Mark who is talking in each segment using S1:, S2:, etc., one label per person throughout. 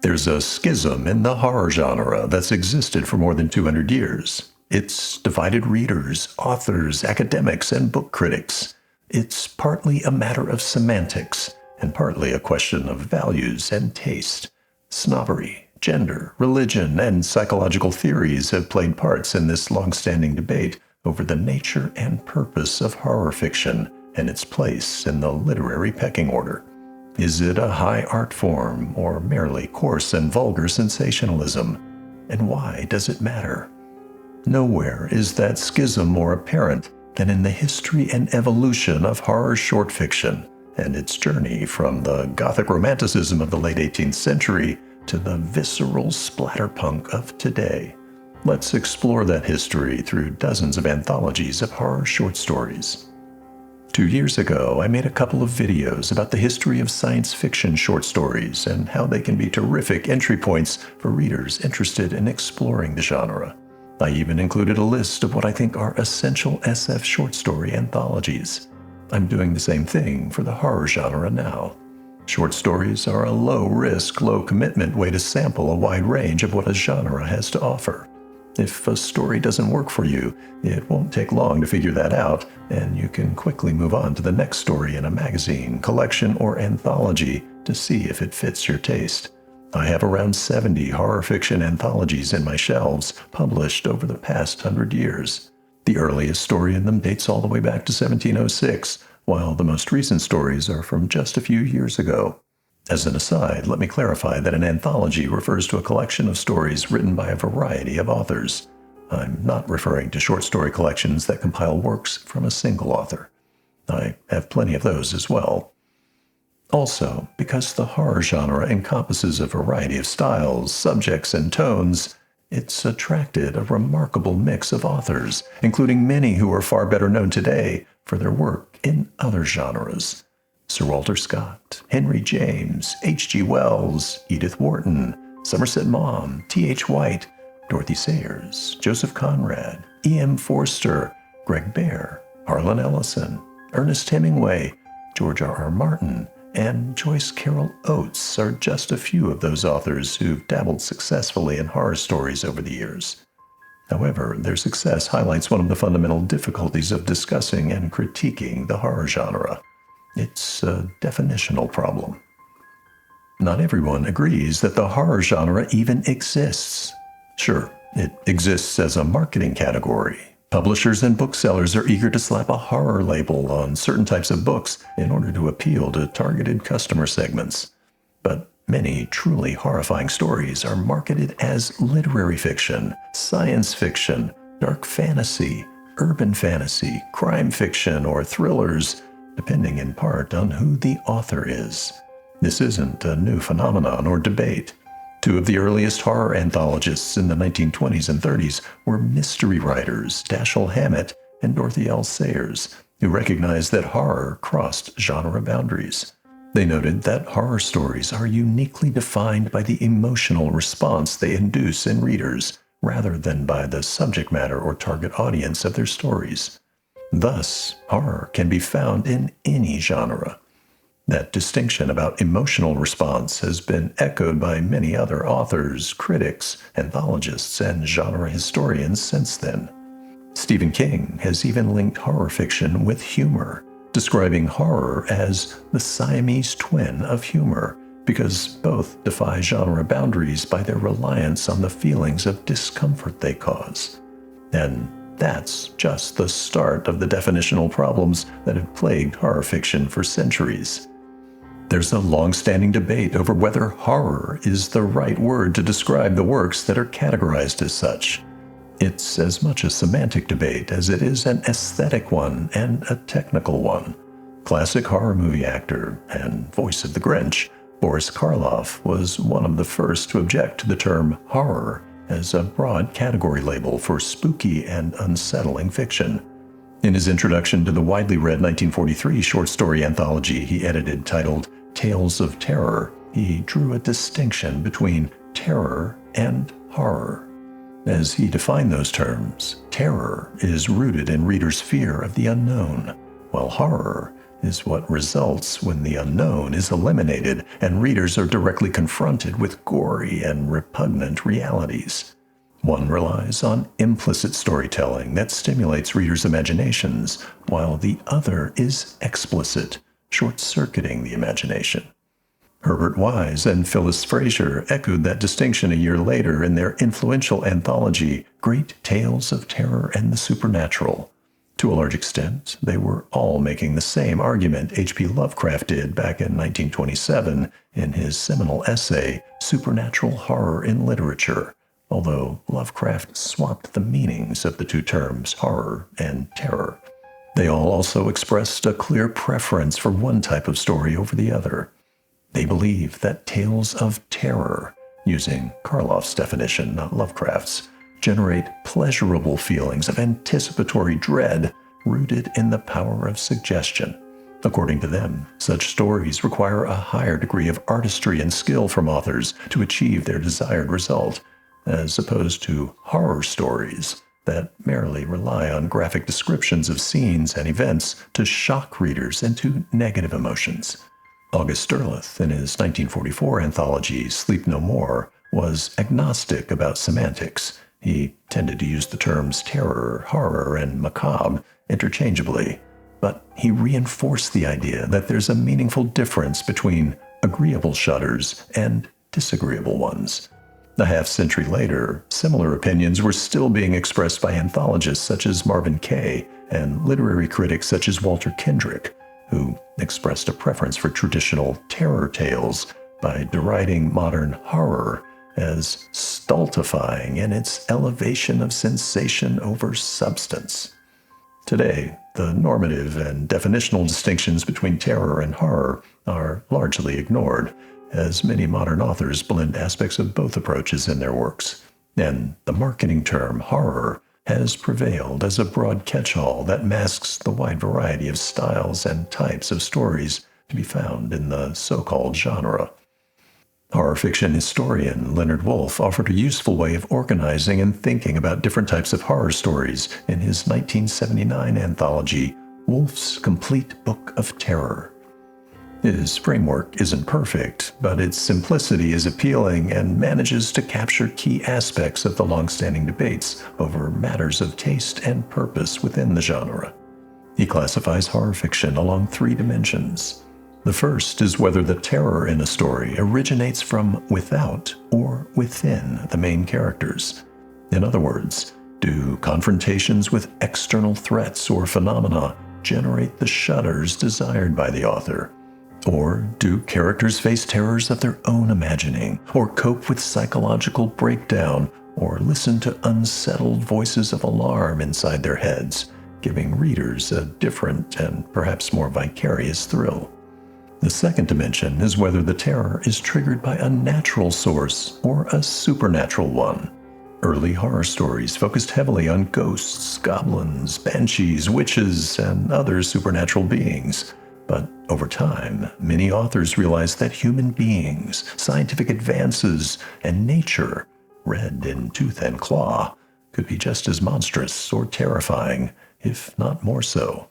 S1: There's a schism in the horror genre that's existed for more than 200 years. It's divided readers, authors, academics, and book critics. It's partly a matter of semantics, and partly a question of values and taste. Snobbery, gender, religion, and psychological theories have played parts in this long-standing debate over the nature and purpose of horror fiction and its place in the literary pecking order. Is it a high art form, or merely coarse and vulgar sensationalism? And why does it matter? Nowhere is that schism more apparent than in the history and evolution of horror short fiction, and its journey from the Gothic Romanticism of the late 18th century to the visceral splatterpunk of today. Let's explore that history through dozens of anthologies of horror short stories. 2 years ago, I made a couple of videos about the history of science fiction short stories and how they can be terrific entry points for readers interested in exploring the genre. I even included a list of what I think are essential SF short story anthologies. I'm doing the same thing for the horror genre now. Short stories are a low-risk, low-commitment way to sample a wide range of what a genre has to offer. If a story doesn't work for you, it won't take long to figure that out, and you can quickly move on to the next story in a magazine, collection, or anthology to see if it fits your taste. I have around 70 horror fiction anthologies in my shelves, published over the past 100 years. The earliest story in them dates all the way back to 1706, while the most recent stories are from just a few years ago. As an aside, let me clarify that an anthology refers to a collection of stories written by a variety of authors. I'm not referring to short story collections that compile works from a single author. I have plenty of those as well. Also, because the horror genre encompasses a variety of styles, subjects, and tones, it's attracted a remarkable mix of authors, including many who are far better known today for their work in other genres. Sir Walter Scott, Henry James, H.G. Wells, Edith Wharton, Somerset Maugham, T.H. White, Dorothy Sayers, Joseph Conrad, E.M. Forster, Greg Bear, Harlan Ellison, Ernest Hemingway, George R.R. Martin, and Joyce Carol Oates are just a few of those authors who've dabbled successfully in horror stories over the years. However, their success highlights one of the fundamental difficulties of discussing and critiquing the horror genre. It's a definitional problem. Not everyone agrees that the horror genre even exists. Sure, it exists as a marketing category. Publishers and booksellers are eager to slap a horror label on certain types of books in order to appeal to targeted customer segments. But many truly horrifying stories are marketed as literary fiction, science fiction, dark fantasy, urban fantasy, crime fiction, or thrillers, depending in part on who the author is. This isn't a new phenomenon or debate. Two of the earliest horror anthologists in the 1920s and 30s were mystery writers Dashiell Hammett and Dorothy L. Sayers, who recognized that horror crossed genre boundaries. They noted that horror stories are uniquely defined by the emotional response they induce in readers, rather than by the subject matter or target audience of their stories. Thus, horror can be found in any genre. That distinction about emotional response has been echoed by many other authors, critics, anthologists, and genre historians since then. Stephen King has even linked horror fiction with humor, describing horror as the Siamese twin of humor, because both defy genre boundaries by their reliance on the feelings of discomfort they cause. And that's just the start of the definitional problems that have plagued horror fiction for centuries. There's a long-standing debate over whether horror is the right word to describe the works that are categorized as such. It's as much a semantic debate as it is an aesthetic one and a technical one. Classic horror movie actor and voice of the Grinch, Boris Karloff, was one of the first to object to the term horror as a broad category label for spooky and unsettling fiction. In his introduction to the widely read 1943 short story anthology he edited titled Tales of Terror, he drew a distinction between terror and horror. As he defined those terms, terror is rooted in readers' fear of the unknown, while horror is what results when the unknown is eliminated and readers are directly confronted with gory and repugnant realities. One relies on implicit storytelling that stimulates readers' imaginations, while the other is explicit, short-circuiting the imagination. Herbert Wise and Phyllis Fraser echoed that distinction a year later in their influential anthology, Great Tales of Terror and the Supernatural. To a large extent, they were all making the same argument H.P. Lovecraft did back in 1927 in his seminal essay, Supernatural Horror in Literature, although Lovecraft swapped the meanings of the two terms, horror and terror. They all also expressed a clear preference for one type of story over the other. They believe that tales of terror, using Karloff's definition, not Lovecraft's, generate pleasurable feelings of anticipatory dread rooted in the power of suggestion. According to them, such stories require a higher degree of artistry and skill from authors to achieve their desired result, as opposed to horror stories that merely rely on graphic descriptions of scenes and events to shock readers into negative emotions. August Derleth, in his 1944 anthology, Sleep No More, was agnostic about semantics. He tended to use the terms terror, horror, and macabre interchangeably, but he reinforced the idea that there's a meaningful difference between agreeable shudders and disagreeable ones. A half-century later, similar opinions were still being expressed by anthologists such as Marvin Kaye and literary critics such as Walter Kendrick, who expressed a preference for traditional terror tales by deriding modern horror as stultifying in its elevation of sensation over substance. Today, the normative and definitional distinctions between terror and horror are largely ignored, as many modern authors blend aspects of both approaches in their works, and the marketing term horror has prevailed as a broad catch-all that masks the wide variety of styles and types of stories to be found in the so-called genre. Horror fiction historian Leonard Woolf offered a useful way of organizing and thinking about different types of horror stories in his 1979 anthology, Woolf's Complete Book of Terror. His framework isn't perfect, but its simplicity is appealing and manages to capture key aspects of the long-standing debates over matters of taste and purpose within the genre. He classifies horror fiction along three dimensions. The first is whether the terror in a story originates from without or within the main characters. In other words, do confrontations with external threats or phenomena generate the shudders desired by the author? Or do characters face terrors of their own imagining, or cope with psychological breakdown, or listen to unsettled voices of alarm inside their heads, giving readers a different and perhaps more vicarious thrill? The second dimension is whether the terror is triggered by a natural source or a supernatural one. Early horror stories focused heavily on ghosts, goblins, banshees, witches, and other supernatural beings. But over time, many authors realized that human beings, scientific advances, and nature, read in tooth and claw, could be just as monstrous or terrifying, if not more so.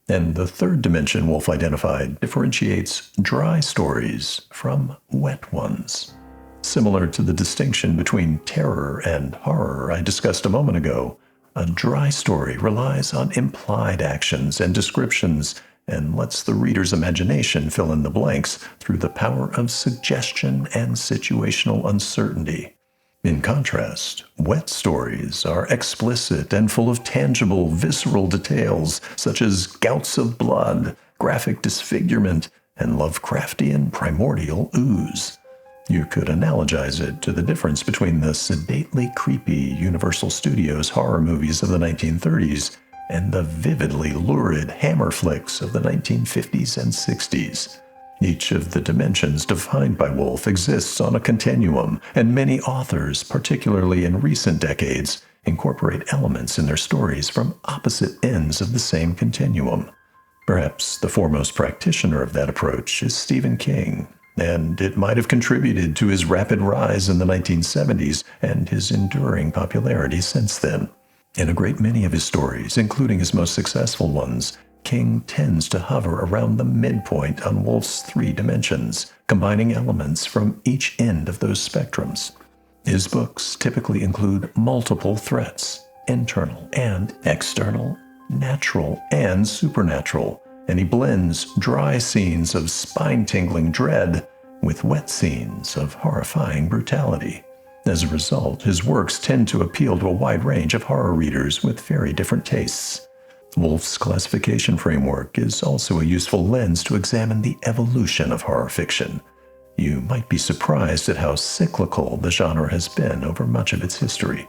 S1: And the third dimension Woolf identified differentiates dry stories from wet ones. Similar to the distinction between terror and horror I discussed a moment ago, a dry story relies on implied actions and descriptions and lets the reader's imagination fill in the blanks through the power of suggestion and situational uncertainty. In contrast, wet stories are explicit and full of tangible, visceral details such as gouts of blood, graphic disfigurement, and Lovecraftian primordial ooze. You could analogize it to the difference between the sedately creepy Universal Studios horror movies of the 1930s and the vividly lurid Hammer flicks of the 1950s and 60s. Each of the dimensions defined by Woolf exists on a continuum, and many authors, particularly in recent decades, incorporate elements in their stories from opposite ends of the same continuum. Perhaps the foremost practitioner of that approach is Stephen King, and it might have contributed to his rapid rise in the 1970s and his enduring popularity since then. In a great many of his stories, including his most successful ones, King tends to hover around the midpoint on Woolf's three dimensions, combining elements from each end of those spectrums. His books typically include multiple threats, internal and external, natural and supernatural, and he blends dry scenes of spine-tingling dread with wet scenes of horrifying brutality. As a result, his works tend to appeal to a wide range of horror readers with very different tastes. Woolf's classification framework is also a useful lens to examine the evolution of horror fiction. You might be surprised at how cyclical the genre has been over much of its history.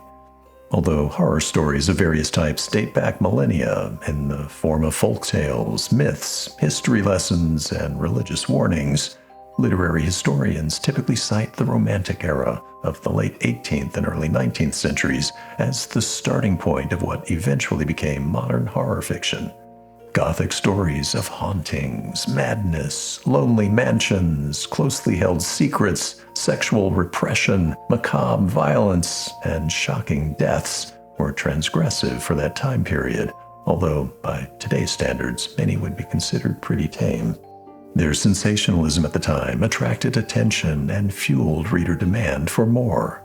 S1: Although horror stories of various types date back millennia in the form of folk tales, myths, history lessons, and religious warnings, literary historians typically cite the Romantic era of the late 18th and early 19th centuries as the starting point of what eventually became modern horror fiction. Gothic stories of hauntings, madness, lonely mansions, closely held secrets, sexual repression, macabre violence, and shocking deaths were transgressive for that time period, although by today's standards, many would be considered pretty tame. Their sensationalism at the time attracted attention and fueled reader demand for more.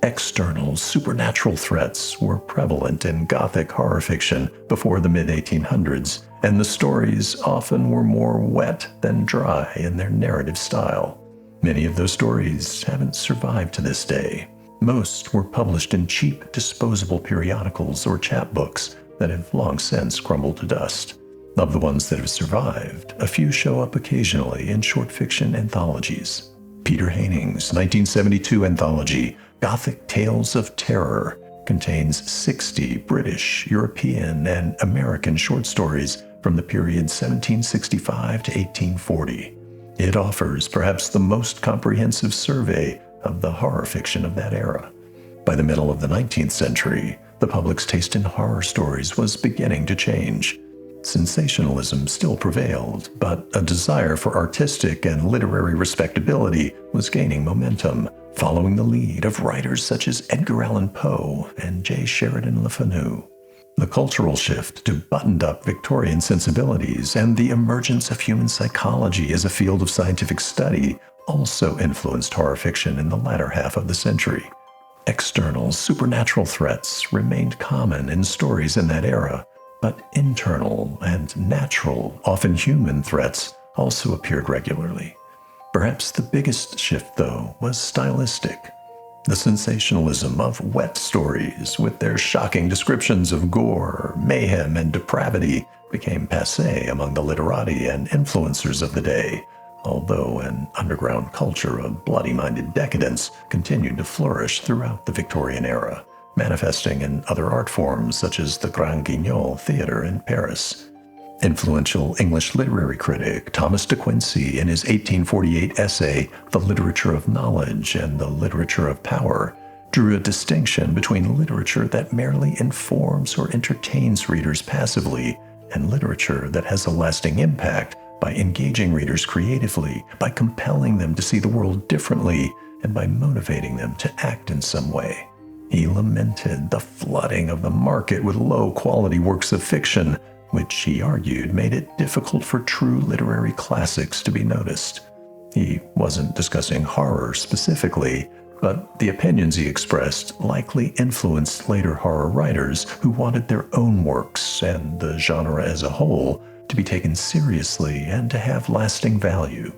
S1: External, supernatural threats were prevalent in Gothic horror fiction before the mid-1800s, and the stories often were more wet than dry in their narrative style. Many of those stories haven't survived to this day. Most were published in cheap, disposable periodicals or chapbooks that have long since crumbled to dust. Of the ones that have survived, a few show up occasionally in short fiction anthologies. Peter Haining's 1972 anthology, Gothic Tales of Terror, contains 60 British, European, and American short stories from the period 1765 to 1840. It offers perhaps the most comprehensive survey of the horror fiction of that era. By the middle of the 19th century, the public's taste in horror stories was beginning to change. Sensationalism still prevailed, but a desire for artistic and literary respectability was gaining momentum, following the lead of writers such as Edgar Allan Poe and J. Sheridan Le Fanu. The cultural shift to buttoned-up Victorian sensibilities and the emergence of human psychology as a field of scientific study also influenced horror fiction in the latter half of the century. External, supernatural threats remained common in stories in that era, but internal and natural, often human threats also appeared regularly. Perhaps the biggest shift, though, was stylistic. The sensationalism of wet stories, with their shocking descriptions of gore, mayhem, and depravity, became passé among the literati and influencers of the day, although an underground culture of bloody-minded decadence continued to flourish throughout the Victorian era, manifesting in other art forms such as the Grand Guignol Theatre in Paris. Influential English literary critic Thomas de Quincey, in his 1848 essay, The Literature of Knowledge and the Literature of Power, drew a distinction between literature that merely informs or entertains readers passively and literature that has a lasting impact by engaging readers creatively, by compelling them to see the world differently, and by motivating them to act in some way. He lamented the flooding of the market with low-quality works of fiction, which he argued made it difficult for true literary classics to be noticed. He wasn't discussing horror specifically, but the opinions he expressed likely influenced later horror writers who wanted their own works and the genre as a whole to be taken seriously and to have lasting value.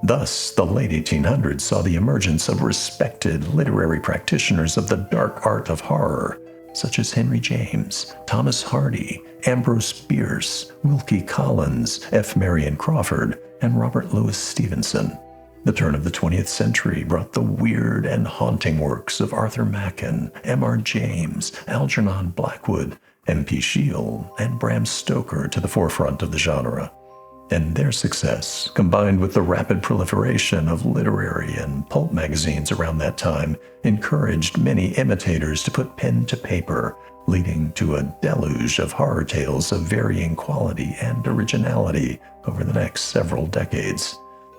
S1: Thus, the late 1800s saw the emergence of respected literary practitioners of the dark art of horror, such as Henry James, Thomas Hardy, Ambrose Bierce, Wilkie Collins, F. Marion Crawford, and Robert Louis Stevenson. The turn of the 20th century brought the weird and haunting works of Arthur Machen, M.R. James, Algernon Blackwood, M.P. Shield, and Bram Stoker to the forefront of the genre. And their success, combined with the rapid proliferation of literary and pulp magazines around that time, encouraged many imitators to put pen to paper, leading to a deluge of horror tales of varying quality and originality over the next several decades.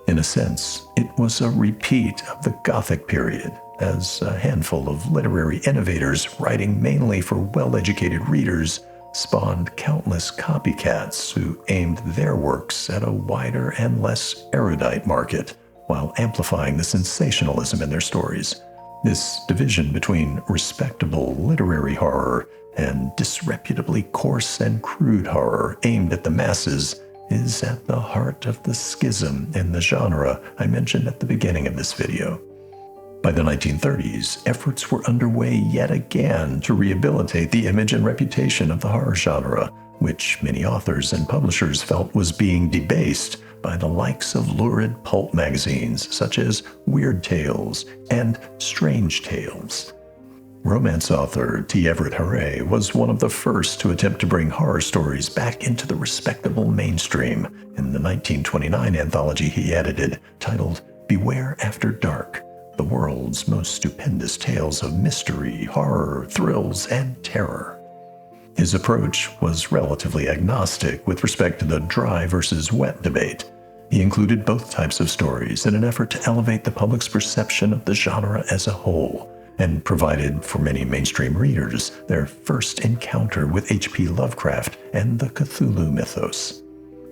S1: In a sense, it was a repeat of the Gothic period, as a handful of literary innovators writing mainly for well-educated readers spawned countless copycats who aimed their works at a wider and less erudite market, while amplifying the sensationalism in their stories. This division between respectable literary horror and disreputably coarse and crude horror aimed at the masses is at the heart of the schism in the genre I mentioned at the beginning of this video. By the 1930s, efforts were underway yet again to rehabilitate the image and reputation of the horror genre, which many authors and publishers felt was being debased by the likes of lurid pulp magazines such as Weird Tales and Strange Tales. Romance author T. Everett Haré was one of the first to attempt to bring horror stories back into the respectable mainstream in the 1929 anthology he edited, titled Beware After Dark, the world's most stupendous tales of mystery, horror, thrills, and terror. His approach was relatively agnostic with respect to the dry versus wet debate. He included both types of stories in an effort to elevate the public's perception of the genre as a whole, and provided for many mainstream readers their first encounter with H.P. Lovecraft and the Cthulhu mythos.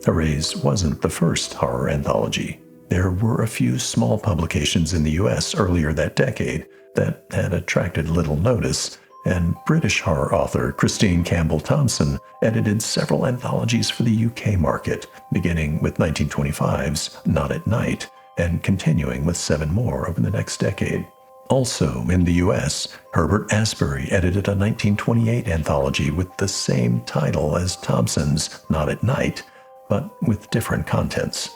S1: Haré's wasn't the first horror anthology. There were a few small publications in the US earlier that decade that had attracted little notice, and British horror author Christine Campbell Thompson edited several anthologies for the UK market, beginning with 1925's Not at Night, and continuing with 7 more over the next decade. Also in the US, Herbert Asbury edited a 1928 anthology with the same title as Thompson's Not at Night, but with different contents.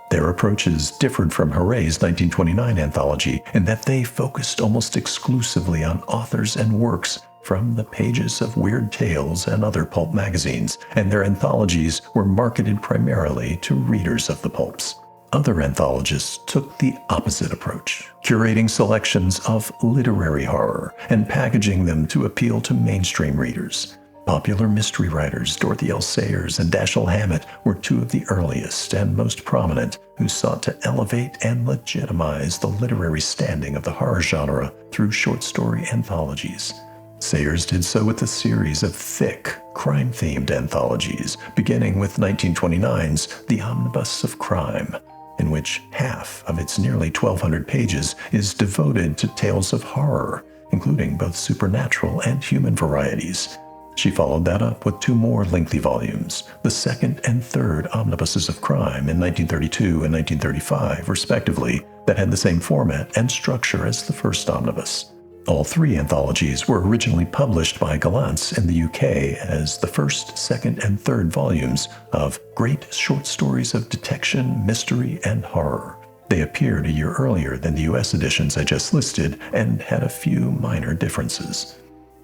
S1: Their approaches differed from Haré's 1929 anthology in that they focused almost exclusively on authors and works from the pages of Weird Tales and other pulp magazines, and their anthologies were marketed primarily to readers of the pulps. Other anthologists took the opposite approach, curating selections of literary horror and packaging them to appeal to mainstream readers. Popular mystery writers Dorothy L. Sayers and Dashiell Hammett were 2 of the earliest and most prominent who sought to elevate and legitimize the literary standing of the horror genre through short story anthologies. Sayers did so with a series of thick, crime-themed anthologies, beginning with 1929's The Omnibus of Crime, in which half of its nearly 1,200 pages is devoted to tales of horror, including both supernatural and human varieties. She followed that up with 2 more lengthy volumes, the second and third omnibuses of crime in 1932 and 1935, respectively, that had the same format and structure as the first omnibus. All 3 anthologies were originally published by Gollancz in the UK as the first, second, and third volumes of Great Short Stories of Detection, Mystery, and Horror. They appeared a year earlier than the US editions I just listed and had a few minor differences.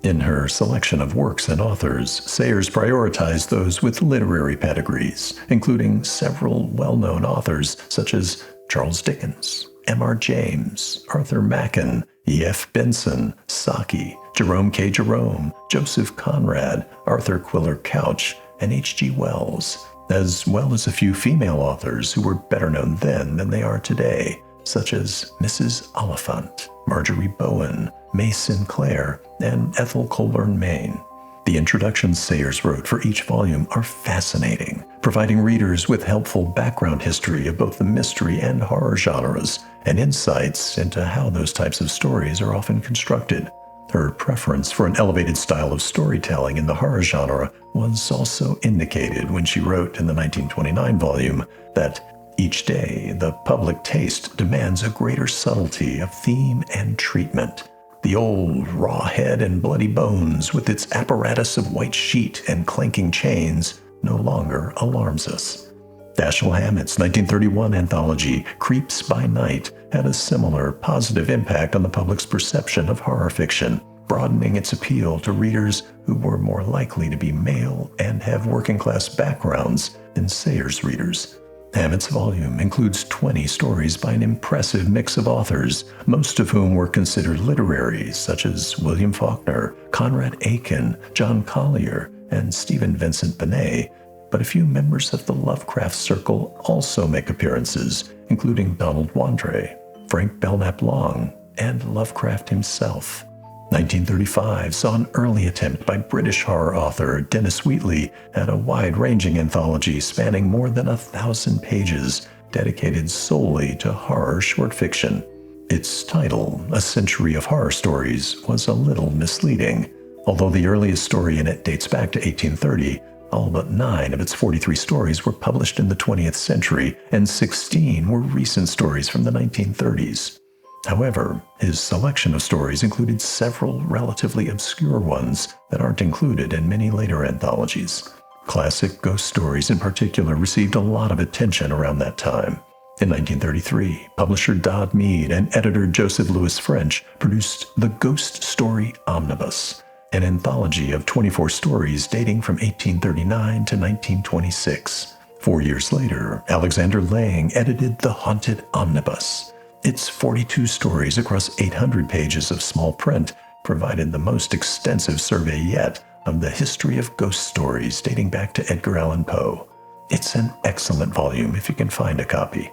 S1: In her selection of works and authors, Sayers prioritized those with literary pedigrees, including several well-known authors such as Charles Dickens, M.R. James, Arthur Machen, E.F. Benson, Saki, Jerome K. Jerome, Joseph Conrad, Arthur Quiller Couch, and H.G. Wells, as well as a few female authors who were better known then than they are today, such as Mrs. Oliphant, Marjorie Bowen, May Sinclair, and Ethel Colburn Mayne. The introductions Sayers wrote for each volume are fascinating, providing readers with helpful background history of both the mystery and horror genres, and insights into how those types of stories are often constructed. Her preference for an elevated style of storytelling in the horror genre was also indicated when she wrote in the 1929 volume that each day the public taste demands a greater subtlety of theme and treatment. The old raw head and bloody bones with its apparatus of white sheet and clanking chains no longer alarms us. Dashiell Hammett's 1931 anthology, Creeps by Night, had a similar positive impact on the public's perception of horror fiction, broadening its appeal to readers who were more likely to be male and have working-class backgrounds than Sayers' readers. Hammett's volume includes 20 stories by an impressive mix of authors, most of whom were considered literary, such as William Faulkner, Conrad Aiken, John Collier, and Stephen Vincent Benet, but a few members of the Lovecraft circle also make appearances, including Donald Wandrei, Frank Belknap Long, and Lovecraft himself. 1935 saw an early attempt by British horror author Dennis Wheatley at a wide-ranging anthology spanning more than 1,000 pages, dedicated solely to horror short fiction. Its title, A Century of Horror Stories, was a little misleading. Although the earliest story in it dates back to 1830, all but 9 of its 43 stories were published in the 20th century, and 16 were recent stories from the 1930s. However, his selection of stories included several relatively obscure ones that aren't included in many later anthologies. Classic ghost stories in particular received a lot of attention around that time. In 1933, publisher Dodd Mead and editor Joseph Louis French produced The Ghost Story Omnibus, an anthology of 24 stories dating from 1839 to 1926. 4 years later, Alexander Lang edited The Haunted Omnibus. Its 42 stories across 800 pages of small print provided the most extensive survey yet of the history of ghost stories dating back to Edgar Allan Poe. It's an excellent volume if you can find a copy.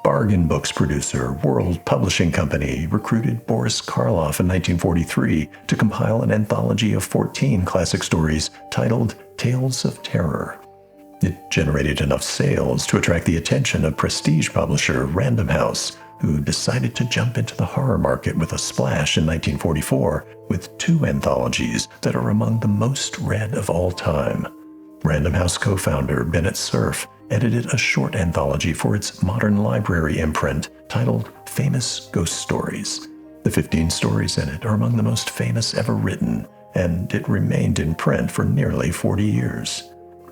S1: Bargain Books producer World Publishing Company recruited Boris Karloff in 1943 to compile an anthology of 14 classic stories titled Tales of Terror. It generated enough sales to attract the attention of prestige publisher Random House, who decided to jump into the horror market with a splash in 1944 with 2 anthologies that are among the most read of all time. Random House co-founder Bennett Cerf edited a short anthology for its Modern Library imprint titled Famous Ghost Stories. The 15 stories in it are among the most famous ever written, and it remained in print for nearly 40 years.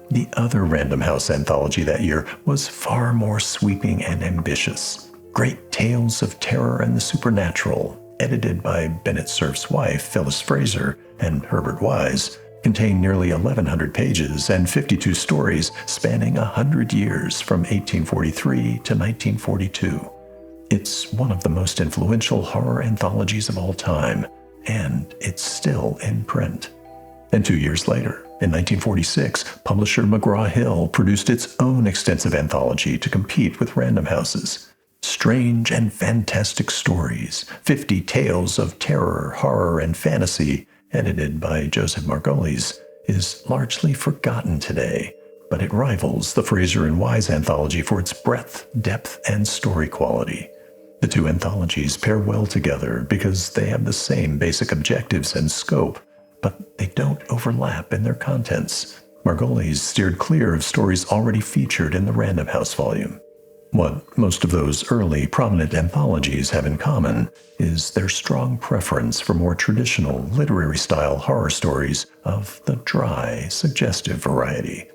S1: The other Random House anthology that year was far more sweeping and ambitious. Great Tales of Terror and the Supernatural, edited by Bennett Cerf's wife, Phyllis Fraser, and Herbert Wise, contained nearly 1,100 pages and 52 stories spanning 100 years from 1843 to 1942. It's one of the most influential horror anthologies of all time, and it's still in print. And 2 years later, in 1946, publisher McGraw-Hill produced its own extensive anthology to compete with Random House's. Strange and Fantastic Stories, 50 Tales of Terror, Horror, and Fantasy, edited by Joseph Margolis, is largely forgotten today, but it rivals the Fraser and Wise anthology for its breadth, depth, and story quality. The 2 anthologies pair well together because they have the same basic objectives and scope, but they don't overlap in their contents. Margolis steered clear of stories already featured in the Random House volume. What most of those early prominent anthologies have in common is their strong preference for more traditional literary-style horror stories of the dry, suggestive variety.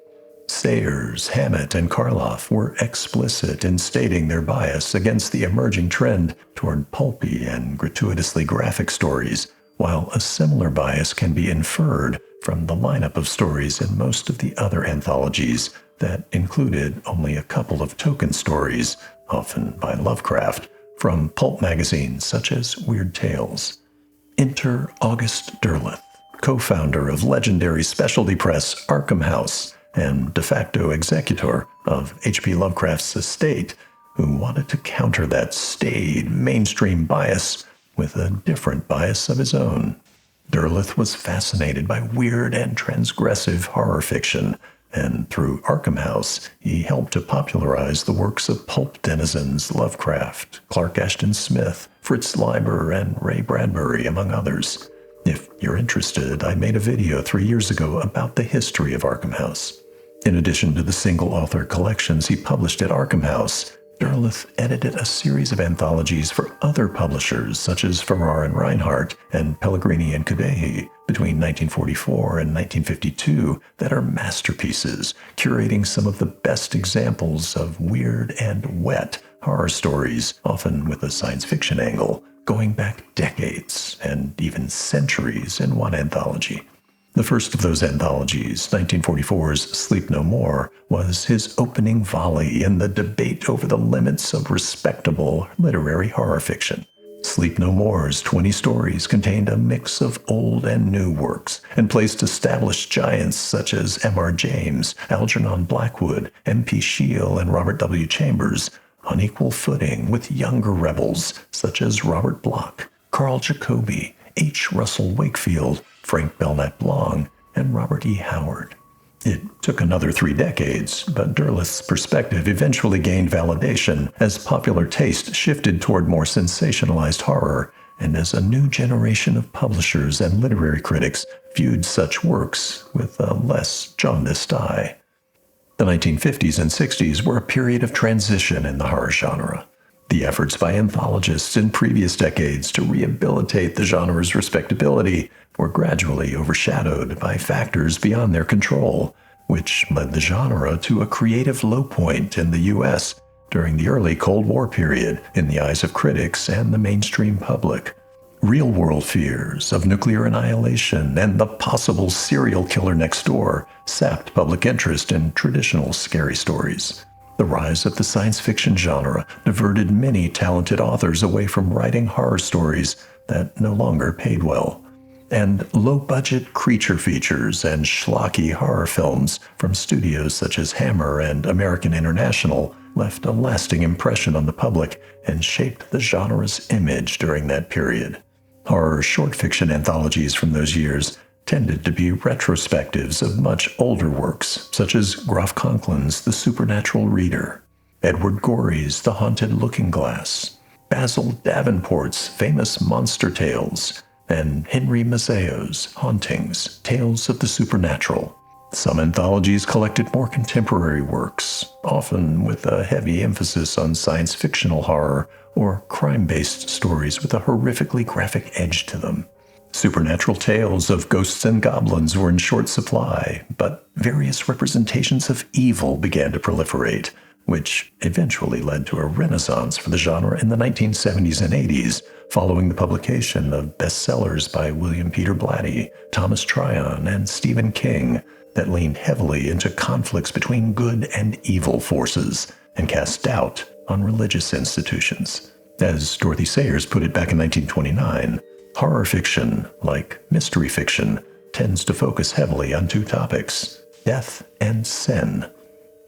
S1: Sayers, Hammett, and Karloff were explicit in stating their bias against the emerging trend toward pulpy and gratuitously graphic stories, while a similar bias can be inferred from the lineup of stories in most of the other anthologies that included only a couple of token stories, often by Lovecraft, from pulp magazines such as Weird Tales. Enter August Derleth, co-founder of legendary specialty press Arkham House and de facto executor of H.P. Lovecraft's estate, who wanted to counter that staid, mainstream bias with a different bias of his own. Derleth was fascinated by weird and transgressive horror fiction, and through Arkham House, he helped to popularize the works of pulp denizens Lovecraft, Clark Ashton Smith, Fritz Leiber, and Ray Bradbury, among others. If you're interested, I made a video 3 years ago about the history of Arkham House. In addition to the single-author collections he published at Arkham House, Derleth edited a series of anthologies for other publishers such as Farrar and Reinhardt and Pellegrini and Cudahy between 1944 and 1952 that are masterpieces, curating some of the best examples of weird and wet horror stories, often with a science fiction angle, going back decades and even centuries in one anthology. The first of those anthologies, 1944's Sleep No More, was his opening volley in the debate over the limits of respectable literary horror fiction. Sleep No More's 20 stories contained a mix of old and new works and placed established giants such as M.R. James, Algernon Blackwood, M.P. Shiel, and Robert W. Chambers on equal footing with younger rebels such as Robert Bloch, Carl Jacobi, H. Russell Wakefield, Frank Belknap Long, and Robert E. Howard. It took another 3 decades, but Derleth's perspective eventually gained validation as popular taste shifted toward more sensationalized horror, and as a new generation of publishers and literary critics viewed such works with a less jaundiced eye. The 1950s and 60s were a period of transition in the horror genre. The efforts by anthologists in previous decades to rehabilitate the genre's respectability were gradually overshadowed by factors beyond their control, which led the genre to a creative low point in the U.S. during the early Cold War period in the eyes of critics and the mainstream public. Real-world fears of nuclear annihilation and the possible serial killer next door sapped public interest in traditional scary stories. The rise of the science fiction genre diverted many talented authors away from writing horror stories that no longer paid well. And low-budget creature features and schlocky horror films from studios such as Hammer and American International left a lasting impression on the public and shaped the genre's image during that period. Horror short fiction anthologies from those years tended to be retrospectives of much older works, such as Groff Conklin's The Supernatural Reader, Edward Gorey's The Haunted Looking Glass, Basil Davenport's famous Monster Tales, and Henry Mazzeo's Hauntings, Tales of the Supernatural. Some anthologies collected more contemporary works, often with a heavy emphasis on science fictional horror or crime-based stories with a horrifically graphic edge to them. Supernatural tales of ghosts and goblins were in short supply, but various representations of evil began to proliferate, which eventually led to a renaissance for the genre in the 1970s and 80s, following the publication of bestsellers by William Peter Blatty, Thomas Tryon, and Stephen King that leaned heavily into conflicts between good and evil forces and cast doubt on religious institutions. As Dorothy Sayers put it back in 1929, horror fiction, like mystery fiction, tends to focus heavily on 2 topics: death and sin.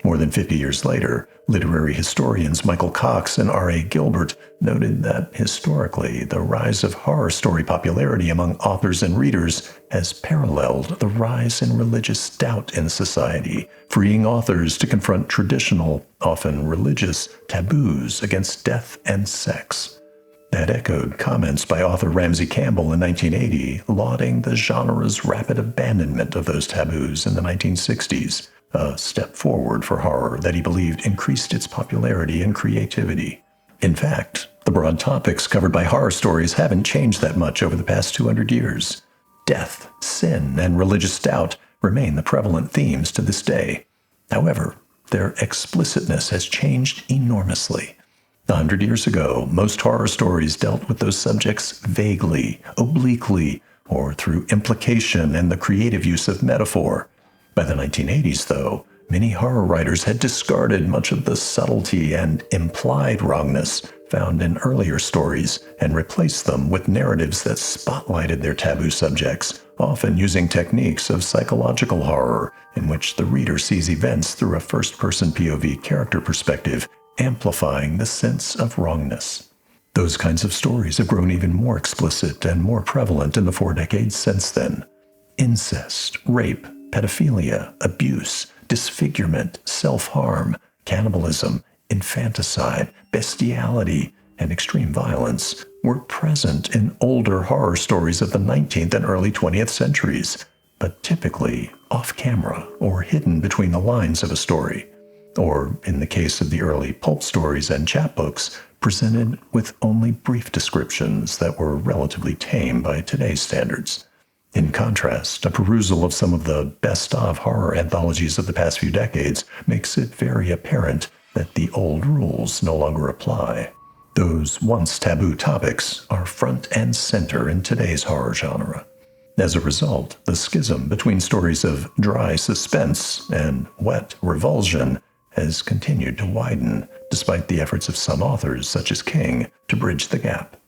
S1: More than 50 years later, literary historians Michael Cox and R.A. Gilbert noted that historically, the rise of horror story popularity among authors and readers has paralleled the rise in religious doubt in society, freeing authors to confront traditional, often religious, taboos against death and sex. That echoed comments by author Ramsey Campbell in 1980, lauding the genre's rapid abandonment of those taboos in the 1960s, a step forward for horror that he believed increased its popularity and creativity. In fact, the broad topics covered by horror stories haven't changed that much over the past 200 years. Death, sin, and religious doubt remain the prevalent themes to this day. However, their explicitness has changed enormously. 100 years ago, most horror stories dealt with those subjects vaguely, obliquely, or through implication and the creative use of metaphor. By the 1980s, though, many horror writers had discarded much of the subtlety and implied wrongness found in earlier stories and replaced them with narratives that spotlighted their taboo subjects, often using techniques of psychological horror in which the reader sees events through a first-person POV character perspective, amplifying the sense of wrongness. Those kinds of stories have grown even more explicit and more prevalent in the 4 decades since then. Incest, rape, pedophilia, abuse, disfigurement, self-harm, cannibalism, infanticide, bestiality, and extreme violence were present in older horror stories of the 19th and early 20th centuries, but typically off-camera or hidden between the lines of a story, or, in the case of the early pulp stories and chapbooks, presented with only brief descriptions that were relatively tame by today's standards. In contrast, a perusal of some of the best-of horror anthologies of the past few decades makes it very apparent that the old rules no longer apply. Those once taboo topics are front and center in today's horror genre. As a result, the schism between stories of dry suspense and wet revulsion has continued to widen, despite the efforts of some authors, such as King, to bridge the gap.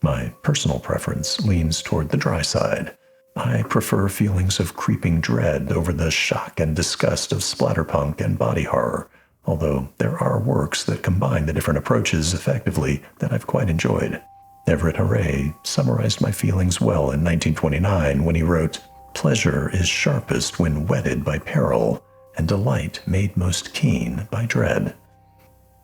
S1: My personal preference leans toward the dry side. I prefer feelings of creeping dread over the shock and disgust of splatterpunk and body horror, although there are works that combine the different approaches effectively that I've quite enjoyed. Everett Hooray summarized my feelings well in 1929 when he wrote, "Pleasure is sharpest when whetted by peril, and delight made most keen by dread."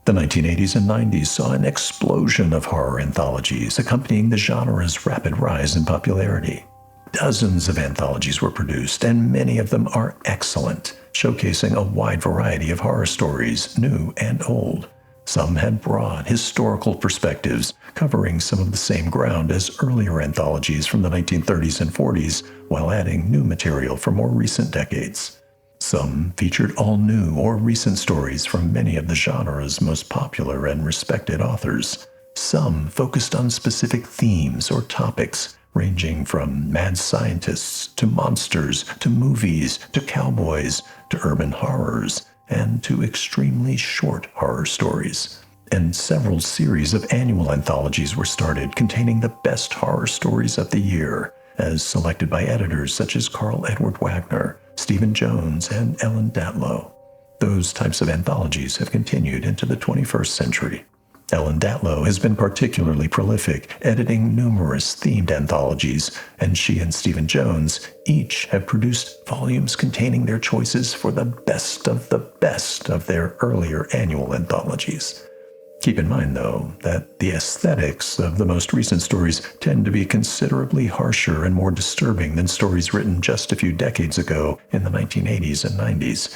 S1: The 1980s and 90s saw an explosion of horror anthologies accompanying the genre's rapid rise in popularity. Dozens of anthologies were produced, and many of them are excellent, showcasing a wide variety of horror stories, new and old. Some had broad, historical perspectives, covering some of the same ground as earlier anthologies from the 1930s and 40s, while adding new material for more recent decades. Some featured all new or recent stories from many of the genre's most popular and respected authors. Some focused on specific themes or topics, ranging from mad scientists to monsters to movies to cowboys to urban horrors and to extremely short horror stories. And several series of annual anthologies were started containing the best horror stories of the year, as selected by editors such as Carl Edward Wagner, Stephen Jones, and Ellen Datlow. Those types of anthologies have continued into the 21st century. Ellen Datlow has been particularly prolific, editing numerous themed anthologies, and she and Stephen Jones each have produced volumes containing their choices for the best of their earlier annual anthologies. Keep in mind, though, that the aesthetics of the most recent stories tend to be considerably harsher and more disturbing than stories written just a few decades ago in the 1980s and 90s.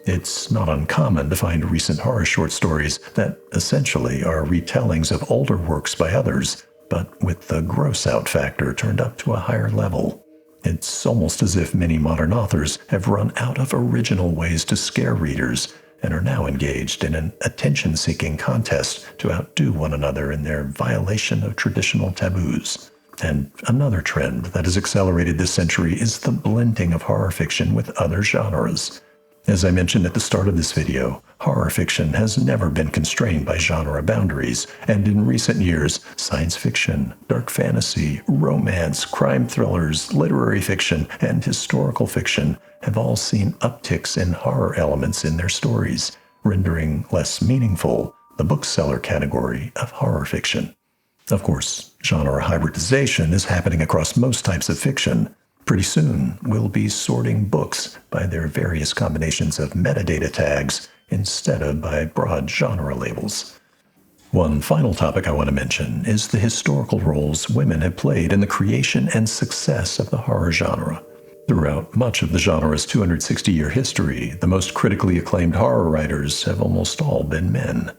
S1: It's not uncommon to find recent horror short stories that essentially are retellings of older works by others, but with the gross-out factor turned up to a higher level. It's almost as if many modern authors have run out of original ways to scare readers and are now engaged in an attention-seeking contest to outdo one another in their violation of traditional taboos. And another trend that has accelerated this century is the blending of horror fiction with other genres. As I mentioned at the start of this video, horror fiction has never been constrained by genre boundaries, and in recent years, science fiction, dark fantasy, romance, crime thrillers, literary fiction, and historical fiction have all seen upticks in horror elements in their stories, rendering less meaningful the bookseller category of horror fiction. Of course, genre hybridization is happening across most types of fiction. Pretty soon, we'll be sorting books by their various combinations of metadata tags instead of by broad genre labels. One final topic I want to mention is the historical roles women have played in the creation and success of the horror genre. Throughout much of the genre's 260-year history, the most critically acclaimed horror writers have almost all been men.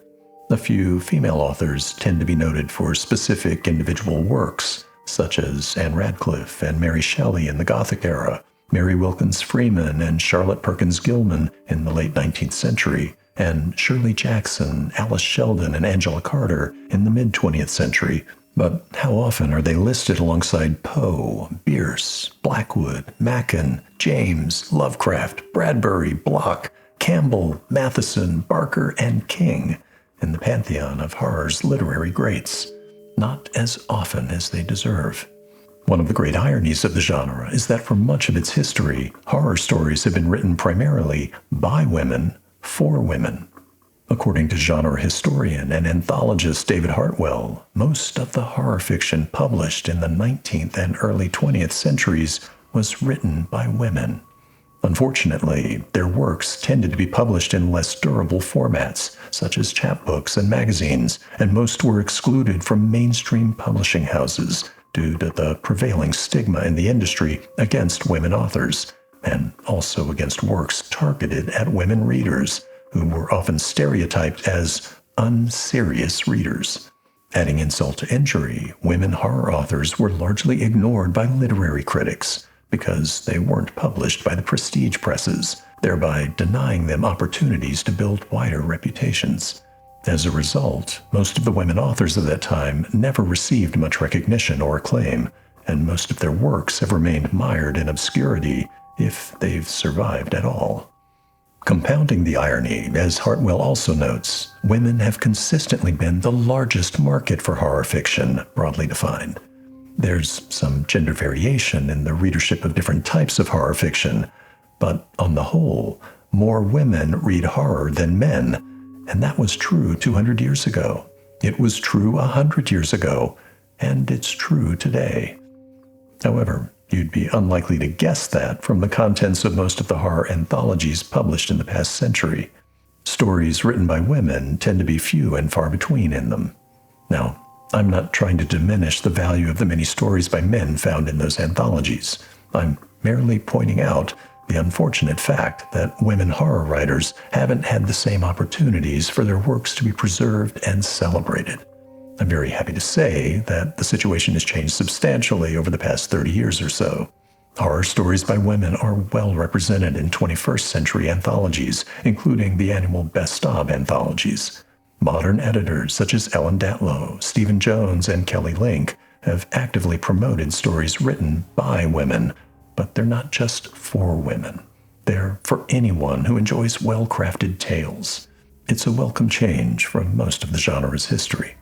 S1: A few female authors tend to be noted for specific individual works, such as Anne Radcliffe and Mary Shelley in the Gothic era, Mary Wilkins Freeman and Charlotte Perkins Gilman in the late 19th century, and Shirley Jackson, Alice Sheldon, and Angela Carter in the mid-20th century. But how often are they listed alongside Poe, Bierce, Blackwood, Machen, James, Lovecraft, Bradbury, Bloch, Campbell, Matheson, Barker, and King in the pantheon of horror's literary greats? Not as often as they deserve. One of the great ironies of the genre is that for much of its history, horror stories have been written primarily by women for women. According to genre historian and anthologist David Hartwell, most of the horror fiction published in the 19th and early 20th centuries was written by women. Unfortunately, their works tended to be published in less durable formats, such as chapbooks and magazines, and most were excluded from mainstream publishing houses due to the prevailing stigma in the industry against women authors, and also against works targeted at women readers, who were often stereotyped as unserious readers. Adding insult to injury, women horror authors were largely ignored by literary critics, because they weren't published by the prestige presses, thereby denying them opportunities to build wider reputations. As a result, most of the women authors of that time never received much recognition or acclaim, and most of their works have remained mired in obscurity, if they've survived at all. Compounding the irony, as Hartwell also notes, women have consistently been the largest market for horror fiction, broadly defined. There's some gender variation in the readership of different types of horror fiction, but on the whole, more women read horror than men, and that was true 200 years ago. It was true 100 years ago, and it's true today. However, you'd be unlikely to guess that from the contents of most of the horror anthologies published in the past century. Stories written by women tend to be few and far between in them. Now, I'm not trying to diminish the value of the many stories by men found in those anthologies. I'm merely pointing out the unfortunate fact that women horror writers haven't had the same opportunities for their works to be preserved and celebrated. I'm very happy to say that the situation has changed substantially over the past 30 years or so. Horror stories by women are well represented in 21st century anthologies, including the annual Best of anthologies. Modern editors such as Ellen Datlow, Stephen Jones, and Kelly Link have actively promoted stories written by women, but they're not just for women. They're for anyone who enjoys well-crafted tales. It's a welcome change from most of the genre's history.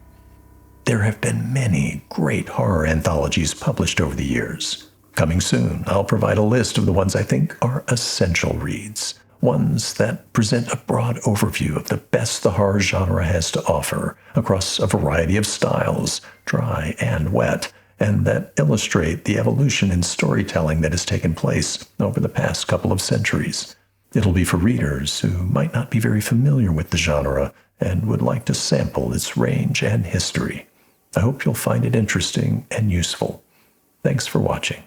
S1: There have been many great horror anthologies published over the years. Coming soon, I'll provide a list of the ones I think are essential reads, ones that present a broad overview of the best the horror genre has to offer across a variety of styles, dry and wet, and that illustrate the evolution in storytelling that has taken place over the past couple of centuries. It'll be for readers who might not be very familiar with the genre and would like to sample its range and history. I hope you'll find it interesting and useful. Thanks for watching.